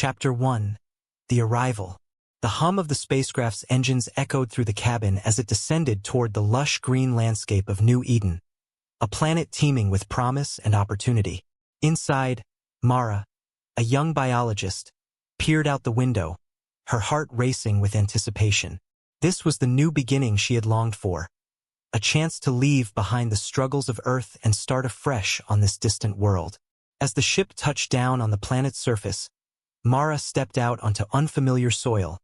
Chapter 1. The Arrival. The hum of the spacecraft's engines echoed through the cabin as it descended toward the lush green landscape of New Eden, a planet teeming with promise and opportunity. Inside, Mara, a young biologist, peered out the window, her heart racing with anticipation. This was the new beginning she had longed for, a chance to leave behind the struggles of Earth and start afresh on this distant world. As the ship touched down on the planet's surface, Mara stepped out onto unfamiliar soil,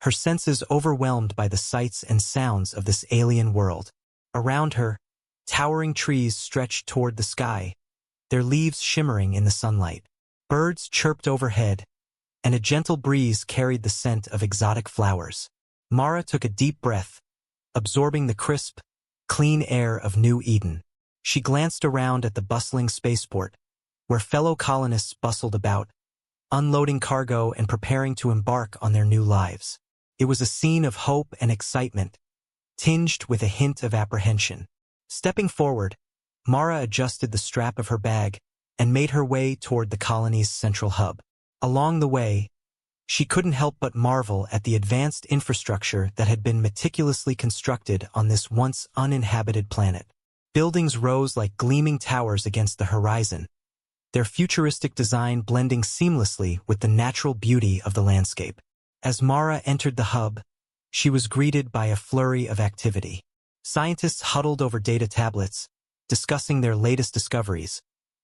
her senses overwhelmed by the sights and sounds of this alien world. Around her, towering trees stretched toward the sky, their leaves shimmering in the sunlight. Birds chirped overhead, and a gentle breeze carried the scent of exotic flowers. Mara took a deep breath, absorbing the crisp, clean air of New Eden. She glanced around at the bustling spaceport, where fellow colonists bustled about, unloading cargo and preparing to embark on their new lives. It was a scene of hope and excitement, tinged with a hint of apprehension. Stepping forward, Mara adjusted the strap of her bag and made her way toward the colony's central hub. Along the way, she couldn't help but marvel at the advanced infrastructure that had been meticulously constructed on this once uninhabited planet. Buildings rose like gleaming towers against the horizon, their futuristic design blending seamlessly with the natural beauty of the landscape. As Mara entered the hub, she was greeted by a flurry of activity. Scientists huddled over data tablets, discussing their latest discoveries,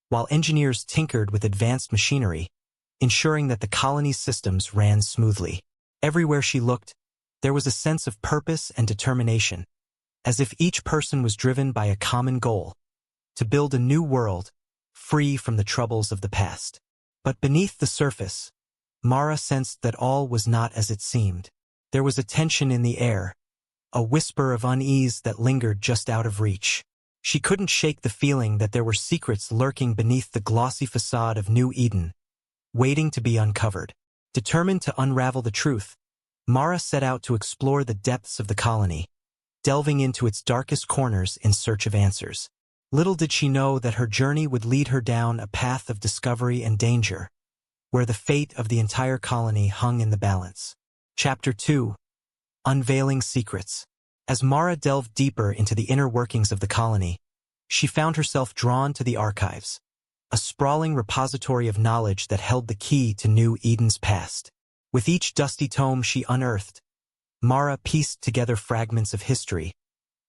while engineers tinkered with advanced machinery, ensuring that the colony's systems ran smoothly. Everywhere she looked, there was a sense of purpose and determination, as if each person was driven by a common goal: to build a new world, free from the troubles of the past. But beneath the surface, Mara sensed that all was not as it seemed. There was a tension in the air, a whisper of unease that lingered just out of reach. She couldn't shake the feeling that there were secrets lurking beneath the glossy facade of New Eden, waiting to be uncovered. Determined to unravel the truth, Mara set out to explore the depths of the colony, delving into its darkest corners in search of answers. Little did she know that her journey would lead her down a path of discovery and danger, where the fate of the entire colony hung in the balance. Chapter 2. Unveiling Secrets. As Mara delved deeper into the inner workings of the colony, she found herself drawn to the archives, a sprawling repository of knowledge that held the key to New Eden's past. With each dusty tome she unearthed, Mara pieced together fragments of history,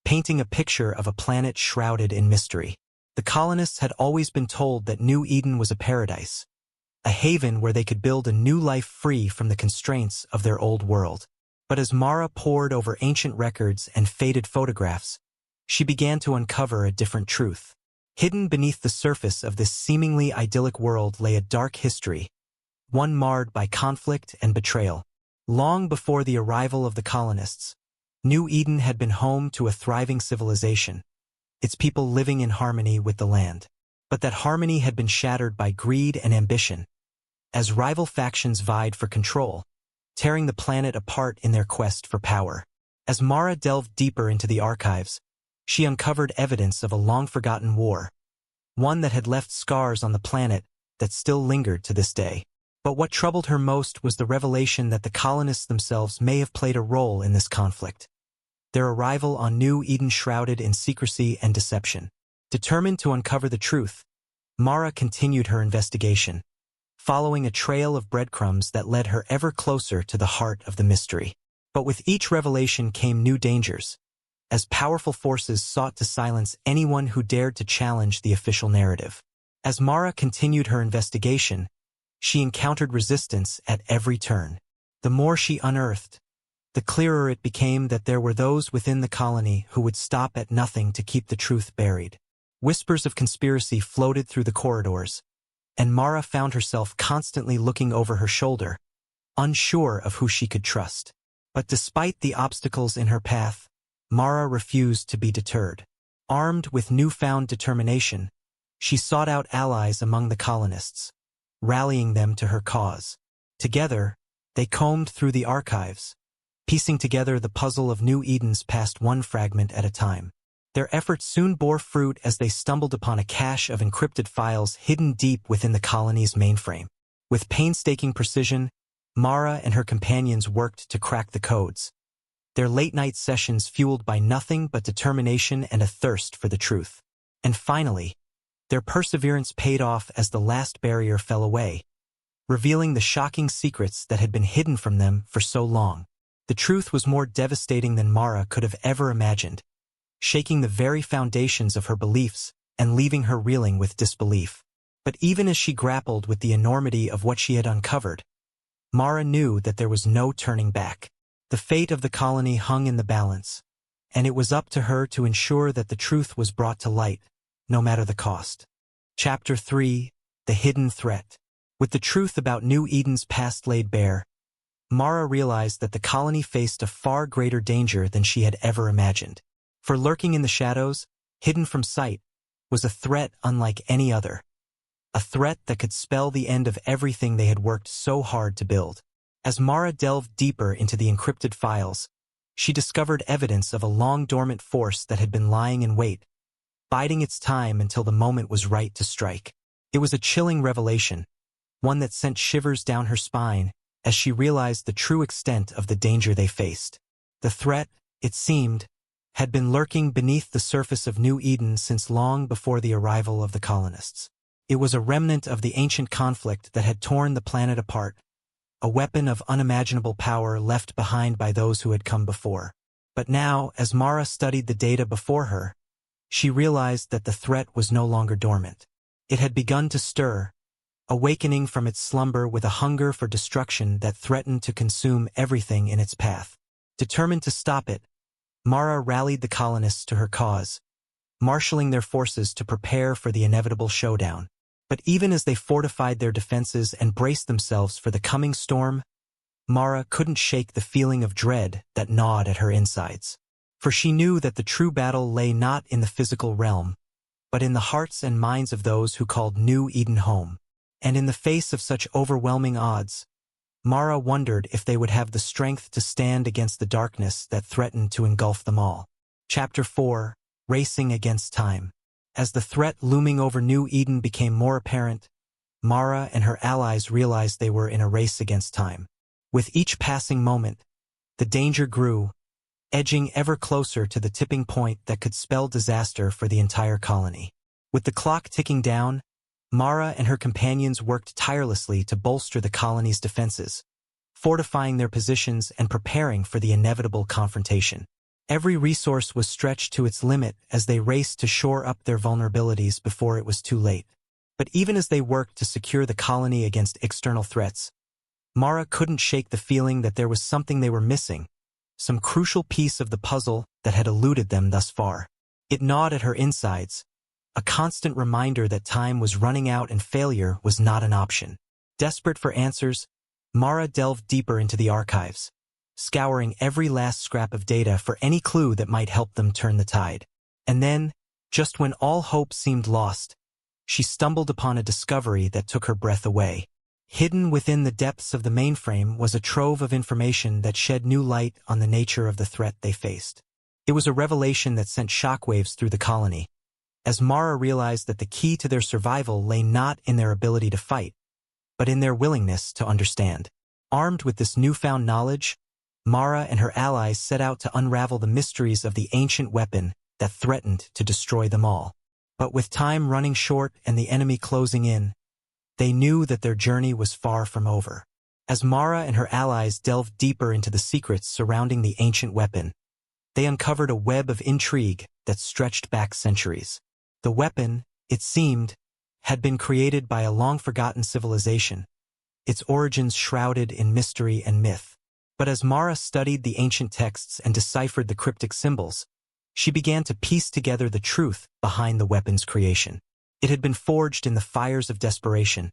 painting a picture of a planet shrouded in mystery. The colonists had always been told that New Eden was a paradise, a haven where they could build a new life free from the constraints of their old world. But as Mara pored over ancient records and faded photographs, she began to uncover a different truth. Hidden beneath the surface of this seemingly idyllic world lay a dark history, one marred by conflict and betrayal. Long before the arrival of the colonists, New Eden had been home to a thriving civilization, its people living in harmony with the land. But that harmony had been shattered by greed and ambition, as rival factions vied for control, tearing the planet apart in their quest for power. As Mara delved deeper into the archives, she uncovered evidence of a long-forgotten war, one that had left scars on the planet that still lingered to this day. But what troubled her most was the revelation that the colonists themselves may have played a role in this conflict. Their arrival on New Eden shrouded in secrecy and deception. Determined to uncover the truth, Mara continued her investigation, following a trail of breadcrumbs that led her ever closer to the heart of the mystery. But with each revelation came new dangers, as powerful forces sought to silence anyone who dared to challenge the official narrative. As Mara continued her investigation, she encountered resistance at every turn. The more she unearthed, the clearer it became that there were those within the colony who would stop at nothing to keep the truth buried. Whispers of conspiracy floated through the corridors, and Mara found herself constantly looking over her shoulder, unsure of who she could trust. But despite the obstacles in her path, Mara refused to be deterred. Armed with newfound determination, she sought out allies among the colonists, rallying them to her cause. Together, they combed through the archives, piecing together the puzzle of New Eden's past one fragment at a time. Their efforts soon bore fruit as they stumbled upon a cache of encrypted files hidden deep within the colony's mainframe. With painstaking precision, Mara and her companions worked to crack the codes, their late-night sessions fueled by nothing but determination and a thirst for the truth. And finally, their perseverance paid off as the last barrier fell away, revealing the shocking secrets that had been hidden from them for so long. The truth was more devastating than Mara could have ever imagined, shaking the very foundations of her beliefs and leaving her reeling with disbelief. But even as she grappled with the enormity of what she had uncovered, Mara knew that there was no turning back. The fate of the colony hung in the balance, and it was up to her to ensure that the truth was brought to light, no matter the cost. Chapter 3: The Hidden Threat. With the truth about New Eden's past laid bare, Mara realized that the colony faced a far greater danger than she had ever imagined. For lurking in the shadows, hidden from sight, was a threat unlike any other. A threat that could spell the end of everything they had worked so hard to build. As Mara delved deeper into the encrypted files, she discovered evidence of a long-dormant force that had been lying in wait, biding its time until the moment was right to strike. It was a chilling revelation, one that sent shivers down her spine as she realized the true extent of the danger they faced. The threat, it seemed, had been lurking beneath the surface of New Eden since long before the arrival of the colonists. It was a remnant of the ancient conflict that had torn the planet apart, a weapon of unimaginable power left behind by those who had come before. But now, as Mara studied the data before her, she realized that the threat was no longer dormant. It had begun to stir, awakening from its slumber with a hunger for destruction that threatened to consume everything in its path. Determined to stop it, Mara rallied the colonists to her cause, marshaling their forces to prepare for the inevitable showdown. But even as they fortified their defenses and braced themselves for the coming storm, Mara couldn't shake the feeling of dread that gnawed at her insides. For she knew that the true battle lay not in the physical realm, but in the hearts and minds of those who called New Eden home. And in the face of such overwhelming odds, Mara wondered if they would have the strength to stand against the darkness that threatened to engulf them all. Chapter 4: Racing Against Time. As the threat looming over New Eden became more apparent, Mara and her allies realized they were in a race against time. With each passing moment, the danger grew, edging ever closer to the tipping point that could spell disaster for the entire colony. With the clock ticking down, Mara and her companions worked tirelessly to bolster the colony's defenses, fortifying their positions and preparing for the inevitable confrontation. Every resource was stretched to its limit as they raced to shore up their vulnerabilities before it was too late. But even as they worked to secure the colony against external threats, Mara couldn't shake the feeling that there was something they were missing, some crucial piece of the puzzle that had eluded them thus far. It gnawed at her insides, a constant reminder that time was running out and failure was not an option. Desperate for answers, Mara delved deeper into the archives, scouring every last scrap of data for any clue that might help them turn the tide. And then, just when all hope seemed lost, she stumbled upon a discovery that took her breath away. Hidden within the depths of the mainframe was a trove of information that shed new light on the nature of the threat they faced. It was a revelation that sent shockwaves through the colony, as Mara realized that the key to their survival lay not in their ability to fight, but in their willingness to understand. Armed with this newfound knowledge, Mara and her allies set out to unravel the mysteries of the ancient weapon that threatened to destroy them all. But with time running short and the enemy closing in, they knew that their journey was far from over. As Mara and her allies delved deeper into the secrets surrounding the ancient weapon, they uncovered a web of intrigue that stretched back centuries. The weapon, it seemed, had been created by a long-forgotten civilization, its origins shrouded in mystery and myth. But as Mara studied the ancient texts and deciphered the cryptic symbols, she began to piece together the truth behind the weapon's creation. It had been forged in the fires of desperation,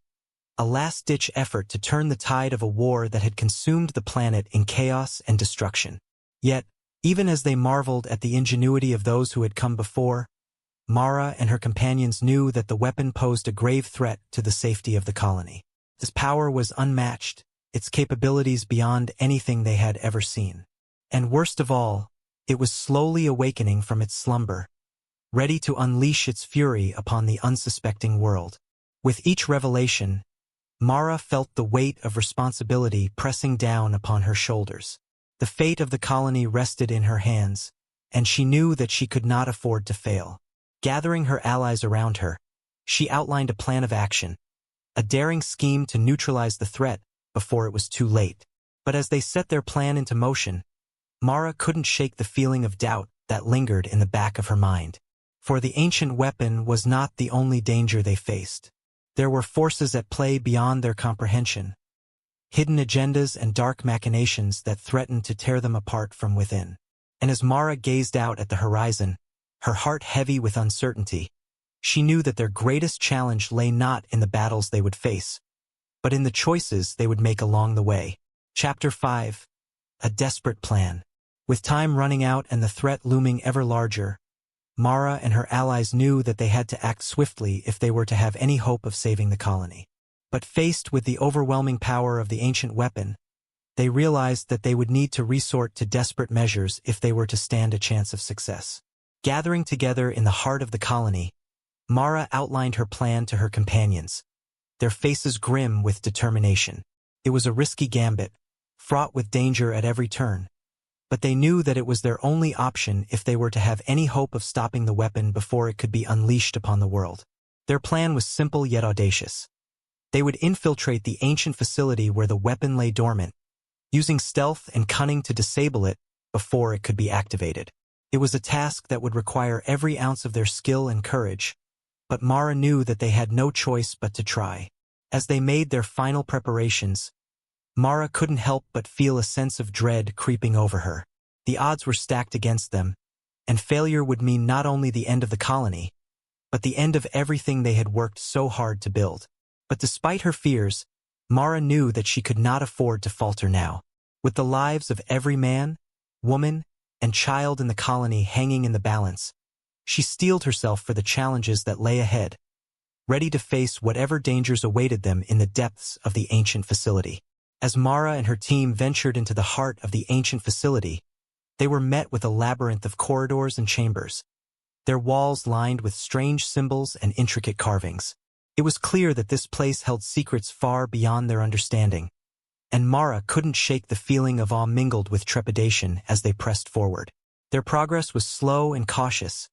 a last-ditch effort to turn the tide of a war that had consumed the planet in chaos and destruction. Yet, even as they marveled at the ingenuity of those who had come before, Mara and her companions knew that the weapon posed a grave threat to the safety of the colony. Its power was unmatched, its capabilities beyond anything they had ever seen. And worst of all, it was slowly awakening from its slumber, ready to unleash its fury upon the unsuspecting world. With each revelation, Mara felt the weight of responsibility pressing down upon her shoulders. The fate of the colony rested in her hands, and she knew that she could not afford to fail. Gathering her allies around her, she outlined a plan of action, a daring scheme to neutralize the threat before it was too late. But as they set their plan into motion, Mara couldn't shake the feeling of doubt that lingered in the back of her mind. For the ancient weapon was not the only danger they faced. There were forces at play beyond their comprehension, hidden agendas and dark machinations that threatened to tear them apart from within. And as Mara gazed out at the horizon, her heart heavy with uncertainty, she knew that their greatest challenge lay not in the battles they would face, but in the choices they would make along the way. Chapter 5. A Desperate Plan. With time running out and the threat looming ever larger, Mara and her allies knew that they had to act swiftly if they were to have any hope of saving the colony. But faced with the overwhelming power of the ancient weapon, they realized that they would need to resort to desperate measures if they were to stand a chance of success. Gathering together in the heart of the colony, Mara outlined her plan to her companions, their faces grim with determination. It was a risky gambit, fraught with danger at every turn, but they knew that it was their only option if they were to have any hope of stopping the weapon before it could be unleashed upon the world. Their plan was simple yet audacious. They would infiltrate the ancient facility where the weapon lay dormant, using stealth and cunning to disable it before it could be activated. It was a task that would require every ounce of their skill and courage, but Mara knew that they had no choice but to try. As they made their final preparations, Mara couldn't help but feel a sense of dread creeping over her. The odds were stacked against them, and failure would mean not only the end of the colony, but the end of everything they had worked so hard to build. But despite her fears, Mara knew that she could not afford to falter now. With the lives of every man, woman, and child in the colony hanging in the balance, she steeled herself for the challenges that lay ahead, ready to face whatever dangers awaited them in the depths of the ancient facility. As Mara and her team ventured into the heart of the ancient facility, they were met with a labyrinth of corridors and chambers, their walls lined with strange symbols and intricate carvings. It was clear that this place held secrets far beyond their understanding, and Mara couldn't shake the feeling of awe mingled with trepidation as they pressed forward. Their progress was slow and cautious,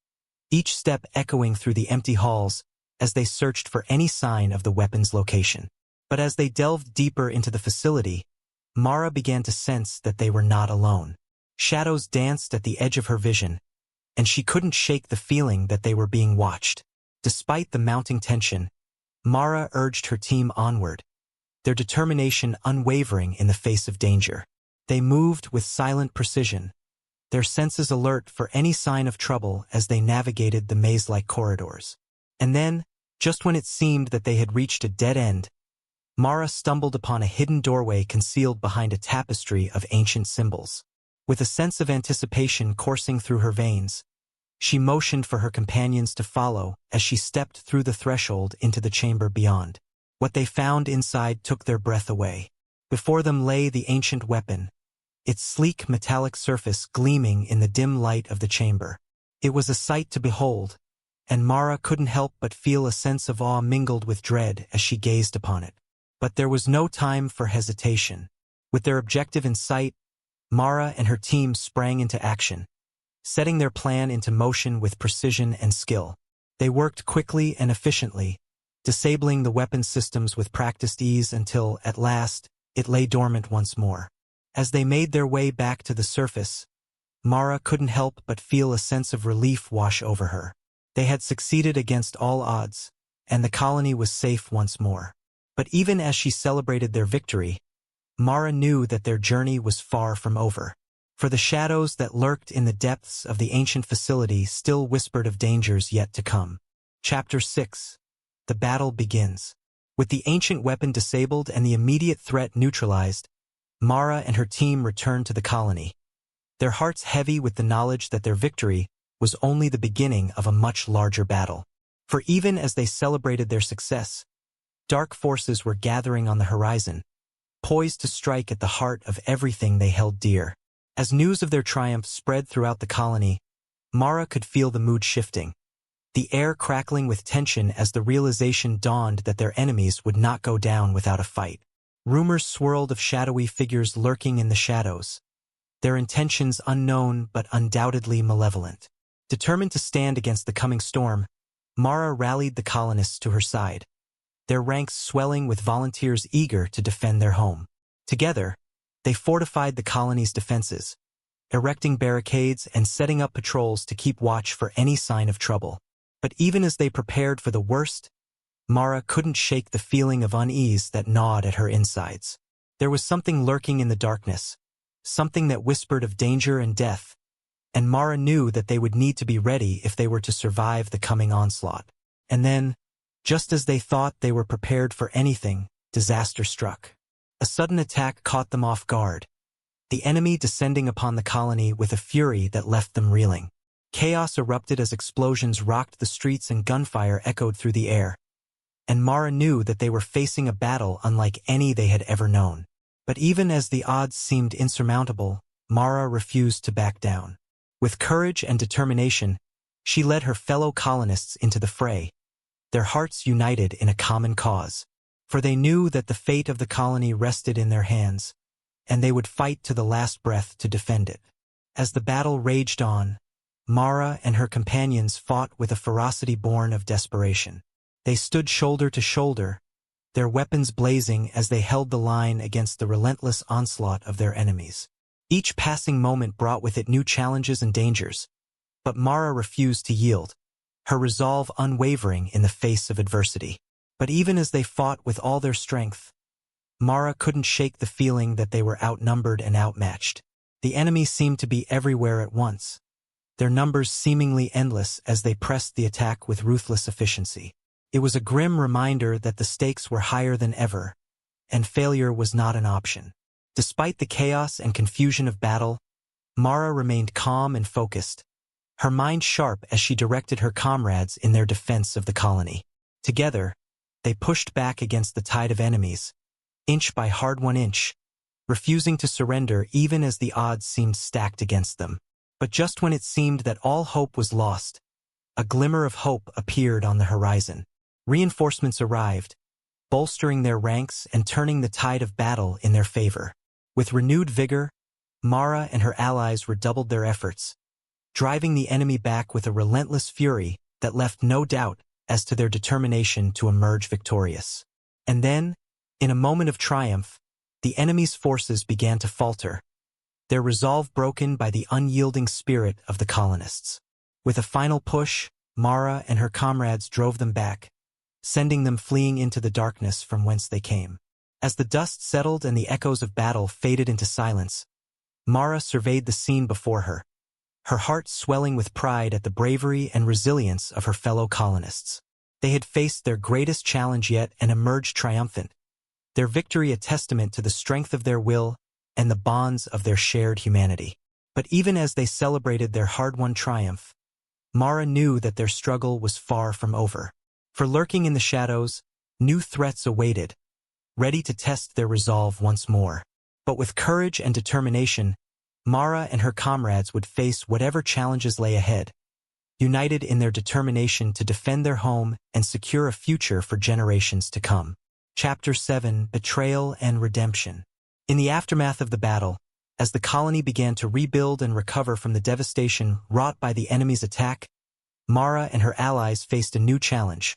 each step echoing through the empty halls as they searched for any sign of the weapon's location. But as they delved deeper into the facility, Mara began to sense that they were not alone. Shadows danced at the edge of her vision, and she couldn't shake the feeling that they were being watched. Despite the mounting tension, Mara urged her team onward, their determination unwavering in the face of danger. They moved with silent precision, their senses alert for any sign of trouble as they navigated the maze-like corridors. And then, just when it seemed that they had reached a dead end, Mara stumbled upon a hidden doorway concealed behind a tapestry of ancient symbols. With a sense of anticipation coursing through her veins, she motioned for her companions to follow as she stepped through the threshold into the chamber beyond. What they found inside took their breath away. Before them lay the ancient weapon, its sleek metallic surface gleaming in the dim light of the chamber. It was a sight to behold, and Mara couldn't help but feel a sense of awe mingled with dread as she gazed upon it. But there was no time for hesitation. With their objective in sight, Mara and her team sprang into action, setting their plan into motion with precision and skill. They worked quickly and efficiently, disabling the weapon systems with practiced ease until, at last, it lay dormant once more. As they made their way back to the surface, Mara couldn't help but feel a sense of relief wash over her. They had succeeded against all odds, and the colony was safe once more. But even as she celebrated their victory, Mara knew that their journey was far from over. For the shadows that lurked in the depths of the ancient facility still whispered of dangers yet to come. Chapter 6. The battle begins. With the ancient weapon disabled and the immediate threat neutralized, Mara and her team returned to the colony, their hearts heavy with the knowledge that their victory was only the beginning of a much larger battle. For even as they celebrated their success, dark forces were gathering on the horizon, poised to strike at the heart of everything they held dear. As news of their triumph spread throughout the colony, Mara could feel the mood shifting. the air crackling with tension as the realization dawned that their enemies would not go down without a fight. Rumors swirled of shadowy figures lurking in the shadows, their intentions unknown but undoubtedly malevolent. Determined to stand against the coming storm, Mara rallied the colonists to her side, their ranks swelling with volunteers eager to defend their home. Together, they fortified the colony's defenses, erecting barricades and setting up patrols to keep watch for any sign of trouble. But even as they prepared for the worst, Mara couldn't shake the feeling of unease that gnawed at her insides. There was something lurking in the darkness, something that whispered of danger and death, and Mara knew that they would need to be ready if they were to survive the coming onslaught. And then, just as they thought they were prepared for anything, disaster struck. A sudden attack caught them off guard, the enemy descending upon the colony with a fury that left them reeling. Chaos erupted as explosions rocked the streets and gunfire echoed through the air, and Mara knew that they were facing a battle unlike any they had ever known. But even as the odds seemed insurmountable, Mara refused to back down. With courage and determination, she led her fellow colonists into the fray, their hearts united in a common cause. For they knew that the fate of the colony rested in their hands, and they would fight to the last breath to defend it. As the battle raged on, Mara and her companions fought with a ferocity born of desperation. They stood shoulder to shoulder, their weapons blazing as they held the line against the relentless onslaught of their enemies. Each passing moment brought with it new challenges and dangers, but Mara refused to yield, her resolve unwavering in the face of adversity. But even as they fought with all their strength, Mara couldn't shake the feeling that they were outnumbered and outmatched. The enemy seemed to be everywhere at once, their numbers seemingly endless as they pressed the attack with ruthless efficiency. It was a grim reminder that the stakes were higher than ever, and failure was not an option. Despite the chaos and confusion of battle, Mara remained calm and focused, her mind sharp as she directed her comrades in their defense of the colony. Together, they pushed back against the tide of enemies, inch by hard-won inch, refusing to surrender even as the odds seemed stacked against them. But just when it seemed that all hope was lost, a glimmer of hope appeared on the horizon. Reinforcements arrived, bolstering their ranks and turning the tide of battle in their favor. With renewed vigor, Mara and her allies redoubled their efforts, driving the enemy back with a relentless fury that left no doubt as to their determination to emerge victorious. And then, in a moment of triumph, the enemy's forces began to falter, their resolve broken by the unyielding spirit of the colonists. With a final push, Mara and her comrades drove them back, sending them fleeing into the darkness from whence they came. As the dust settled and the echoes of battle faded into silence, Mara surveyed the scene before her, her heart swelling with pride at the bravery and resilience of her fellow colonists. They had faced their greatest challenge yet and emerged triumphant, their victory a testament to the strength of their will and the bonds of their shared humanity. But even as they celebrated their hard-won triumph, Mara knew that their struggle was far from over. For lurking in the shadows, new threats awaited, ready to test their resolve once more. But with courage and determination, Mara and her comrades would face whatever challenges lay ahead, united in their determination to defend their home and secure a future for generations to come. Chapter 7: Betrayal and Redemption. In the aftermath of the battle, as the colony began to rebuild and recover from the devastation wrought by the enemy's attack, Mara and her allies faced a new challenge,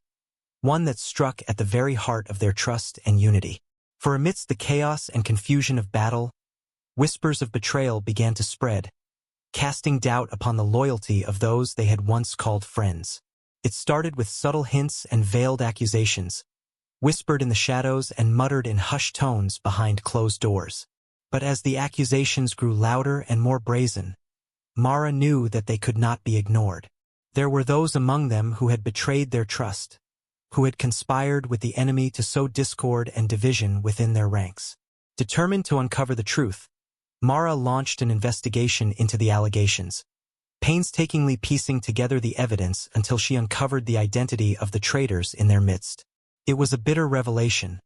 one that struck at the very heart of their trust and unity. For amidst the chaos and confusion of battle, whispers of betrayal began to spread, casting doubt upon the loyalty of those they had once called friends. It started with subtle hints and veiled accusations, whispered in the shadows and muttered in hushed tones behind closed doors. But as the accusations grew louder and more brazen, Mara knew that they could not be ignored. There were those among them who had betrayed their trust, who had conspired with the enemy to sow discord and division within their ranks. Determined to uncover the truth, Mara launched an investigation into the allegations, painstakingly piecing together the evidence until she uncovered the identity of the traitors in their midst. It was a bitter revelation,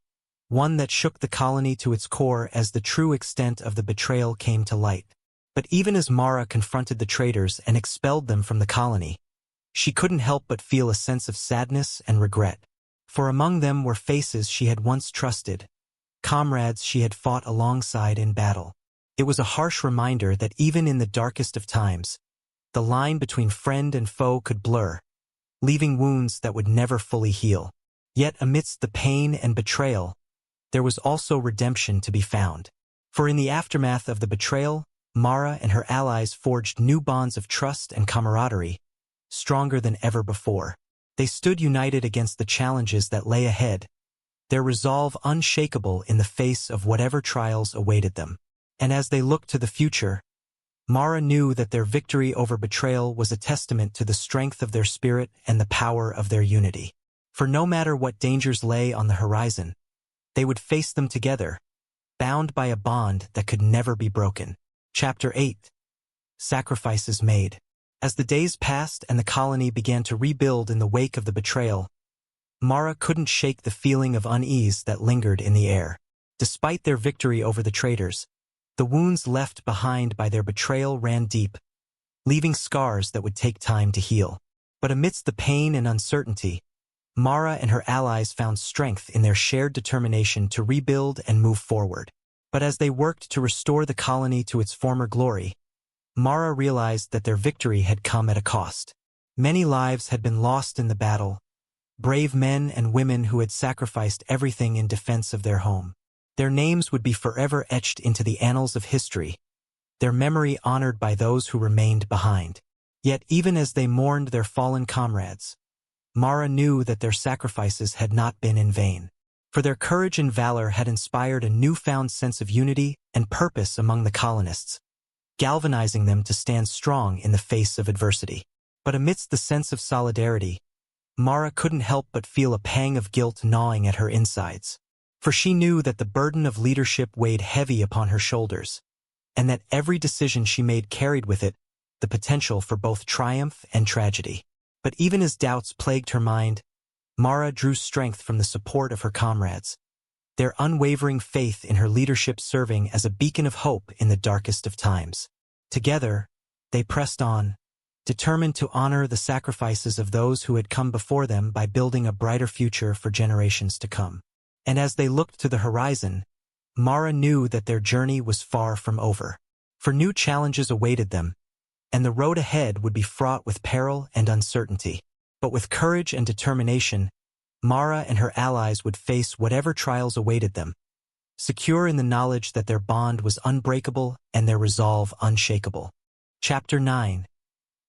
one that shook the colony to its core as the true extent of the betrayal came to light. But even as Mara confronted the traitors and expelled them from the colony, she couldn't help but feel a sense of sadness and regret. For among them were faces she had once trusted, comrades she had fought alongside in battle. It was a harsh reminder that even in the darkest of times, the line between friend and foe could blur, leaving wounds that would never fully heal. Yet amidst the pain and betrayal, there was also redemption to be found. For in the aftermath of the betrayal, Mara and her allies forged new bonds of trust and camaraderie, stronger than ever before. They stood united against the challenges that lay ahead, their resolve unshakable in the face of whatever trials awaited them. And as they looked to the future, Mara knew that their victory over betrayal was a testament to the strength of their spirit and the power of their unity. For no matter what dangers lay on the horizon, they would face them together, bound by a bond that could never be broken. Chapter 8. Sacrifices Made. As the days passed and the colony began to rebuild in the wake of the betrayal, Mara couldn't shake the feeling of unease that lingered in the air. Despite their victory over the traitors, the wounds left behind by their betrayal ran deep, leaving scars that would take time to heal. But amidst the pain and uncertainty, Mara and her allies found strength in their shared determination to rebuild and move forward. But as they worked to restore the colony to its former glory, Mara realized that their victory had come at a cost. Many lives had been lost in the battle, brave men and women who had sacrificed everything in defense of their home. Their names would be forever etched into the annals of history, their memory honored by those who remained behind. Yet even as they mourned their fallen comrades, Mara knew that their sacrifices had not been in vain. For their courage and valor had inspired a newfound sense of unity and purpose among the colonists, galvanizing them to stand strong in the face of adversity. But amidst the sense of solidarity, Mara couldn't help but feel a pang of guilt gnawing at her insides. For she knew that the burden of leadership weighed heavy upon her shoulders, and that every decision she made carried with it the potential for both triumph and tragedy. But even as doubts plagued her mind, Mara drew strength from the support of her comrades, their unwavering faith in her leadership serving as a beacon of hope in the darkest of times. Together, they pressed on, determined to honor the sacrifices of those who had come before them by building a brighter future for generations to come. And as they looked to the horizon, Mara knew that their journey was far from over. For new challenges awaited them, and the road ahead would be fraught with peril and uncertainty. But with courage and determination, Mara and her allies would face whatever trials awaited them, secure in the knowledge that their bond was unbreakable and their resolve unshakable. Chapter 9.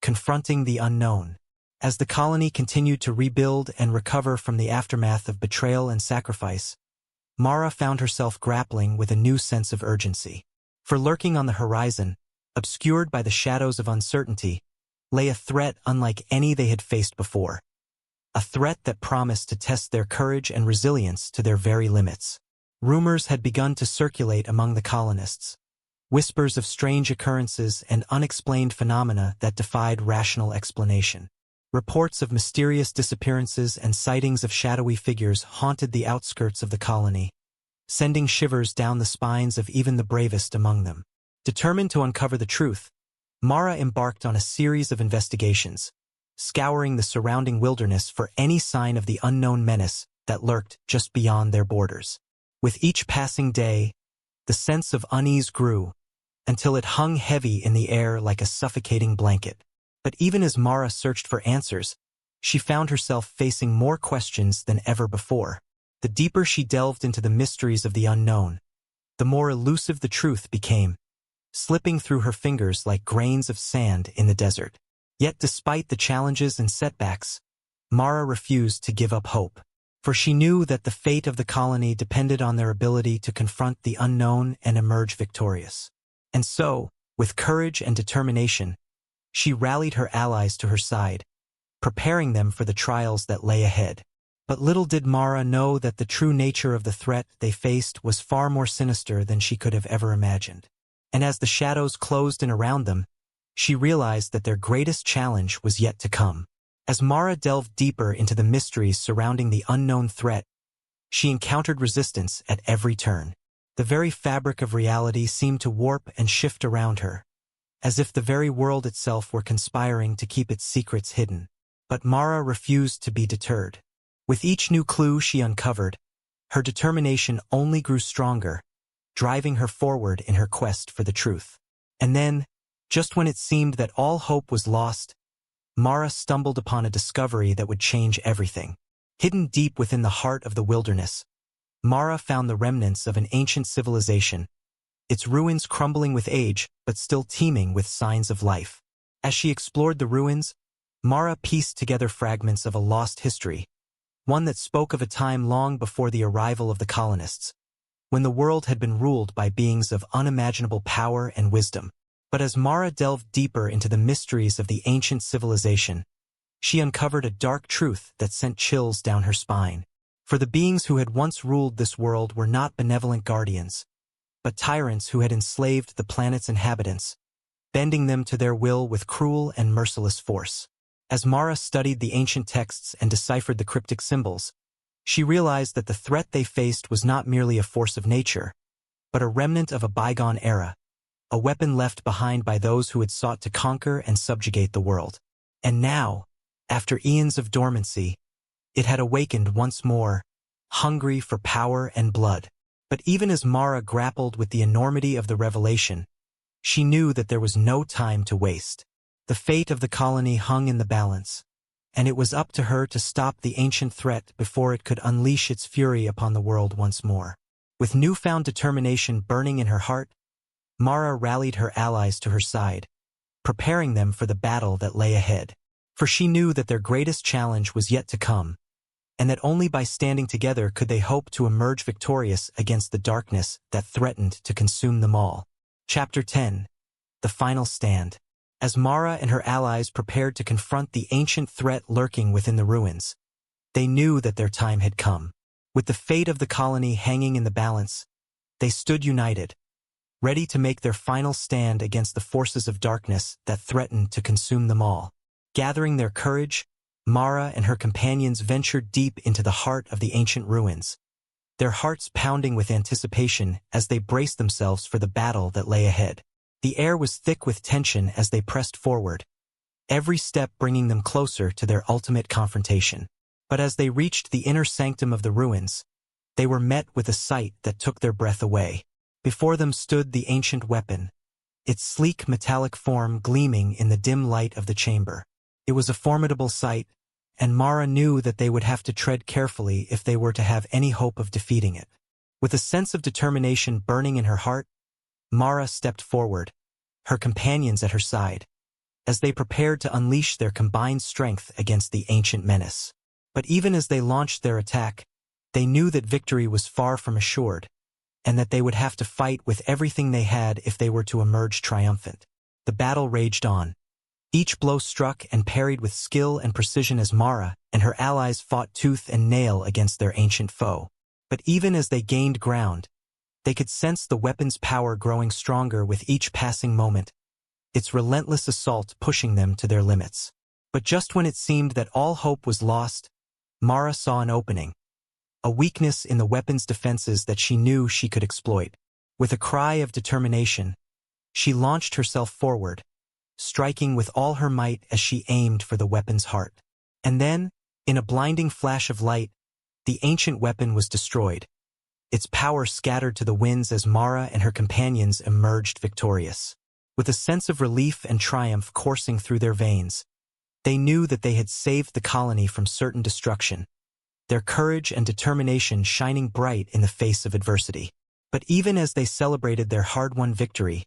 Confronting the Unknown. As the colony continued to rebuild and recover from the aftermath of betrayal and sacrifice, Mara found herself grappling with a new sense of urgency. For lurking on the horizon, obscured by the shadows of uncertainty, lay a threat unlike any they had faced before. A threat that promised to test their courage and resilience to their very limits. Rumors had begun to circulate among the colonists, whispers of strange occurrences and unexplained phenomena that defied rational explanation. Reports of mysterious disappearances and sightings of shadowy figures haunted the outskirts of the colony, sending shivers down the spines of even the bravest among them. Determined to uncover the truth, Mara embarked on a series of investigations, scouring the surrounding wilderness for any sign of the unknown menace that lurked just beyond their borders. With each passing day, the sense of unease grew, until it hung heavy in the air like a suffocating blanket. But even as Mara searched for answers, she found herself facing more questions than ever before. The deeper she delved into the mysteries of the unknown, the more elusive the truth became, slipping through her fingers like grains of sand in the desert. Yet despite the challenges and setbacks, Mara refused to give up hope. For she knew that the fate of the colony depended on their ability to confront the unknown and emerge victorious. And so, with courage and determination, she rallied her allies to her side, preparing them for the trials that lay ahead. But little did Mara know that the true nature of the threat they faced was far more sinister than she could have ever imagined. And as the shadows closed in around them, she realized that their greatest challenge was yet to come. As Mara delved deeper into the mysteries surrounding the unknown threat, she encountered resistance at every turn. The very fabric of reality seemed to warp and shift around her, as if the very world itself were conspiring to keep its secrets hidden. But Mara refused to be deterred. With each new clue she uncovered, her determination only grew stronger, driving her forward in her quest for the truth. And then, just when it seemed that all hope was lost, Mara stumbled upon a discovery that would change everything. Hidden deep within the heart of the wilderness, Mara found the remnants of an ancient civilization, its ruins crumbling with age but still teeming with signs of life. As she explored the ruins, Mara pieced together fragments of a lost history, one that spoke of a time long before the arrival of the colonists, when the world had been ruled by beings of unimaginable power and wisdom. But as Mara delved deeper into the mysteries of the ancient civilization, she uncovered a dark truth that sent chills down her spine. For the beings who had once ruled this world were not benevolent guardians, but tyrants who had enslaved the planet's inhabitants, bending them to their will with cruel and merciless force. As Mara studied the ancient texts and deciphered the cryptic symbols, she realized that the threat they faced was not merely a force of nature, but a remnant of a bygone era, a weapon left behind by those who had sought to conquer and subjugate the world. And now, after eons of dormancy, it had awakened once more, hungry for power and blood. But even as Mara grappled with the enormity of the revelation, she knew that there was no time to waste. The fate of the colony hung in the balance, and it was up to her to stop the ancient threat before it could unleash its fury upon the world once more. With newfound determination burning in her heart, Mara rallied her allies to her side, preparing them for the battle that lay ahead. For she knew that their greatest challenge was yet to come, and that only by standing together could they hope to emerge victorious against the darkness that threatened to consume them all. Chapter 10. The Final Stand. As Mara and her allies prepared to confront the ancient threat lurking within the ruins, they knew that their time had come. With the fate of the colony hanging in the balance, they stood united, ready to make their final stand against the forces of darkness that threatened to consume them all. Gathering their courage, Mara and her companions ventured deep into the heart of the ancient ruins, their hearts pounding with anticipation as they braced themselves for the battle that lay ahead. The air was thick with tension as they pressed forward, every step bringing them closer to their ultimate confrontation. But as they reached the inner sanctum of the ruins, they were met with a sight that took their breath away. Before them stood the ancient weapon, its sleek metallic form gleaming in the dim light of the chamber. It was a formidable sight, and Mara knew that they would have to tread carefully if they were to have any hope of defeating it. With a sense of determination burning in her heart, Mara stepped forward, her companions at her side, as they prepared to unleash their combined strength against the ancient menace. But even as they launched their attack, they knew that victory was far from assured, and that they would have to fight with everything they had if they were to emerge triumphant. The battle raged on. Each blow struck and parried with skill and precision as Mara and her allies fought tooth and nail against their ancient foe. But even as they gained ground, they could sense the weapon's power growing stronger with each passing moment, its relentless assault pushing them to their limits. But just when it seemed that all hope was lost, Mara saw an opening, a weakness in the weapon's defenses that she knew she could exploit. With a cry of determination, she launched herself forward, striking with all her might as she aimed for the weapon's heart. And then, in a blinding flash of light, the ancient weapon was destroyed, its power scattered to the winds as Mara and her companions emerged victorious. With a sense of relief and triumph coursing through their veins, they knew that they had saved the colony from certain destruction, their courage and determination shining bright in the face of adversity. But even as they celebrated their hard-won victory,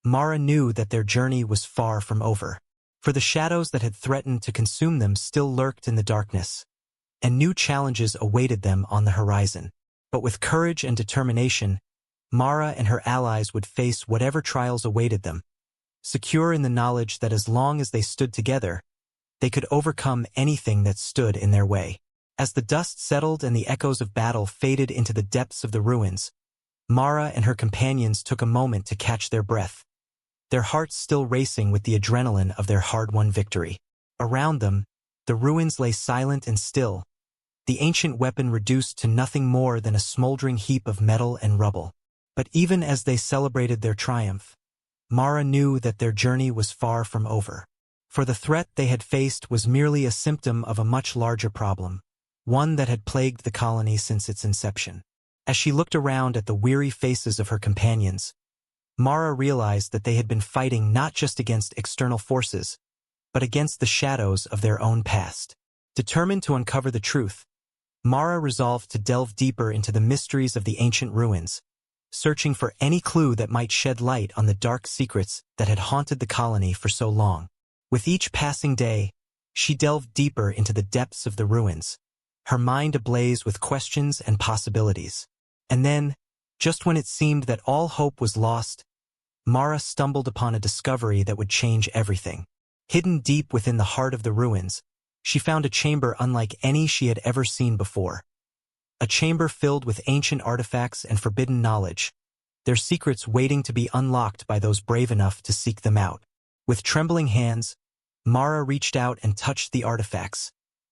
Mara knew that their journey was far from over. For the shadows that had threatened to consume them still lurked in the darkness, and new challenges awaited them on the horizon. But with courage and determination, Mara and her allies would face whatever trials awaited them, secure in the knowledge that as long as they stood together, they could overcome anything that stood in their way. As the dust settled and the echoes of battle faded into the depths of the ruins, Mara and her companions took a moment to catch their breath, their hearts still racing with the adrenaline of their hard-won victory. Around them, the ruins lay silent and still, the ancient weapon reduced to nothing more than a smoldering heap of metal and rubble. But even as they celebrated their triumph, Mara knew that their journey was far from over. For the threat they had faced was merely a symptom of a much larger problem, one that had plagued the colony since its inception. As she looked around at the weary faces of her companions, Mara realized that they had been fighting not just against external forces, but against the shadows of their own past. Determined to uncover the truth, Mara resolved to delve deeper into the mysteries of the ancient ruins, searching for any clue that might shed light on the dark secrets that had haunted the colony for so long. With each passing day, she delved deeper into the depths of the ruins, her mind ablaze with questions and possibilities. And then, just when it seemed that all hope was lost, Mara stumbled upon a discovery that would change everything. Hidden deep within the heart of the ruins, she found a chamber unlike any she had ever seen before. A chamber filled with ancient artifacts and forbidden knowledge, their secrets waiting to be unlocked by those brave enough to seek them out. With trembling hands, Mara reached out and touched the artifacts,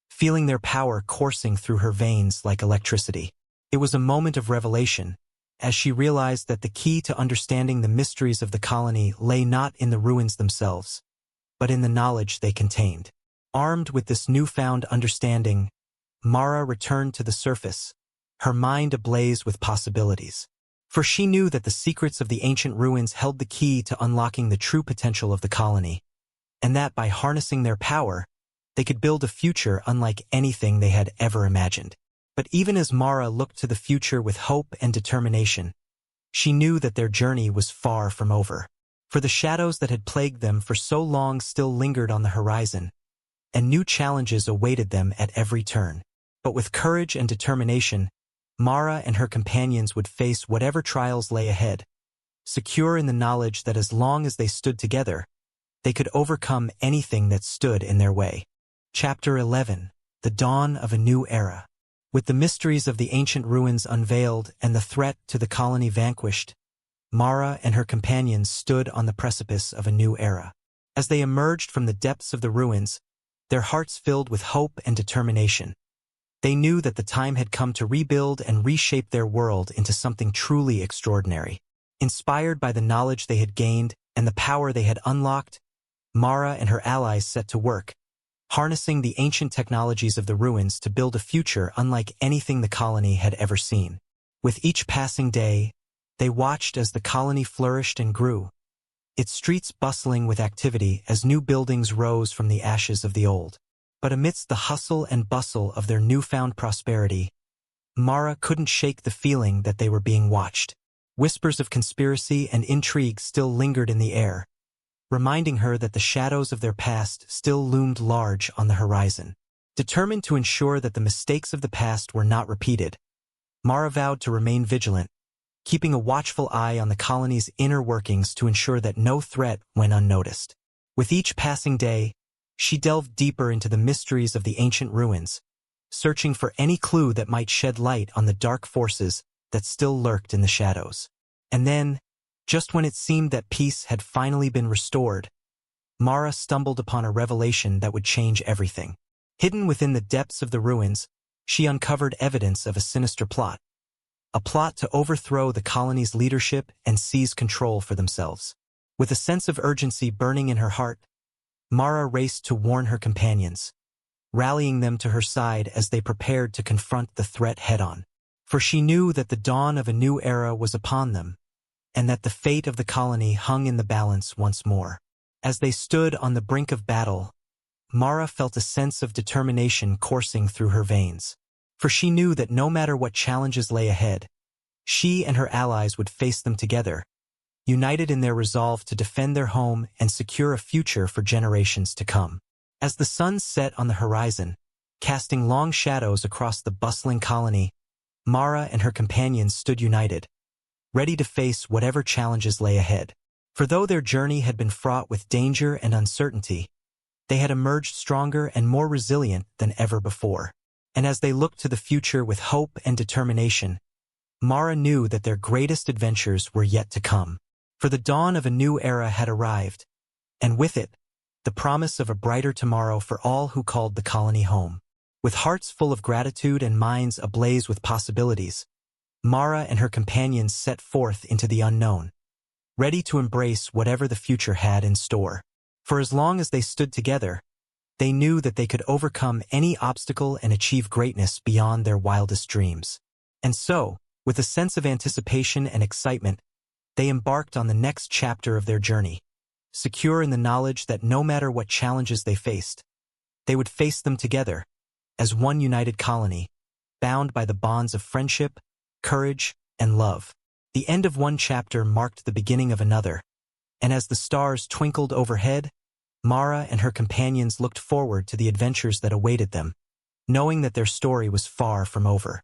feeling their power coursing through her veins like electricity. It was a moment of revelation, as she realized that the key to understanding the mysteries of the colony lay not in the ruins themselves, but in the knowledge they contained. Armed with this newfound understanding, Mara returned to the surface, her mind ablaze with possibilities. For she knew that the secrets of the ancient ruins held the key to unlocking the true potential of the colony, and that by harnessing their power, they could build a future unlike anything they had ever imagined. But even as Mara looked to the future with hope and determination, she knew that their journey was far from over. For the shadows that had plagued them for so long still lingered on the horizon, and new challenges awaited them at every turn. But with courage and determination, Mara and her companions would face whatever trials lay ahead, secure in the knowledge that as long as they stood together, they could overcome anything that stood in their way. Chapter 11. The Dawn of a New Era. With the mysteries of the ancient ruins unveiled and the threat to the colony vanquished, Mara and her companions stood on the precipice of a new era. As they emerged from the depths of the ruins, their hearts filled with hope and determination. They knew that the time had come to rebuild and reshape their world into something truly extraordinary. Inspired by the knowledge they had gained and the power they had unlocked, Mara and her allies set to work, harnessing the ancient technologies of the ruins to build a future unlike anything the colony had ever seen. With each passing day, they watched as the colony flourished and grew, its streets bustling with activity as new buildings rose from the ashes of the old. But amidst the hustle and bustle of their newfound prosperity, Mara couldn't shake the feeling that they were being watched. Whispers of conspiracy and intrigue still lingered in the air, reminding her that the shadows of their past still loomed large on the horizon. Determined to ensure that the mistakes of the past were not repeated, Mara vowed to remain vigilant, keeping a watchful eye on the colony's inner workings to ensure that no threat went unnoticed. With each passing day, she delved deeper into the mysteries of the ancient ruins, searching for any clue that might shed light on the dark forces that still lurked in the shadows. And then, just when it seemed that peace had finally been restored, Mara stumbled upon a revelation that would change everything. Hidden within the depths of the ruins, she uncovered evidence of a sinister plot. A plot to overthrow the colony's leadership and seize control for themselves. With a sense of urgency burning in her heart, Mara raced to warn her companions, rallying them to her side as they prepared to confront the threat head-on. For she knew that the dawn of a new era was upon them, and that the fate of the colony hung in the balance once more. As they stood on the brink of battle, Mara felt a sense of determination coursing through her veins. For she knew that no matter what challenges lay ahead, she and her allies would face them together, united in their resolve to defend their home and secure a future for generations to come. As the sun set on the horizon, casting long shadows across the bustling colony, Mara and her companions stood united, ready to face whatever challenges lay ahead. For though their journey had been fraught with danger and uncertainty, they had emerged stronger and more resilient than ever before. And as they looked to the future with hope and determination, Mara knew that their greatest adventures were yet to come. For the dawn of a new era had arrived, and with it, the promise of a brighter tomorrow for all who called the colony home. With hearts full of gratitude and minds ablaze with possibilities, Mara and her companions set forth into the unknown, ready to embrace whatever the future had in store. For as long as they stood together, they knew that they could overcome any obstacle and achieve greatness beyond their wildest dreams. And so, with a sense of anticipation and excitement, they embarked on the next chapter of their journey, secure in the knowledge that no matter what challenges they faced, they would face them together, as one united colony, bound by the bonds of friendship, courage, and love. The end of one chapter marked the beginning of another, and as the stars twinkled overhead, Mara and her companions looked forward to the adventures that awaited them, knowing that their story was far from over.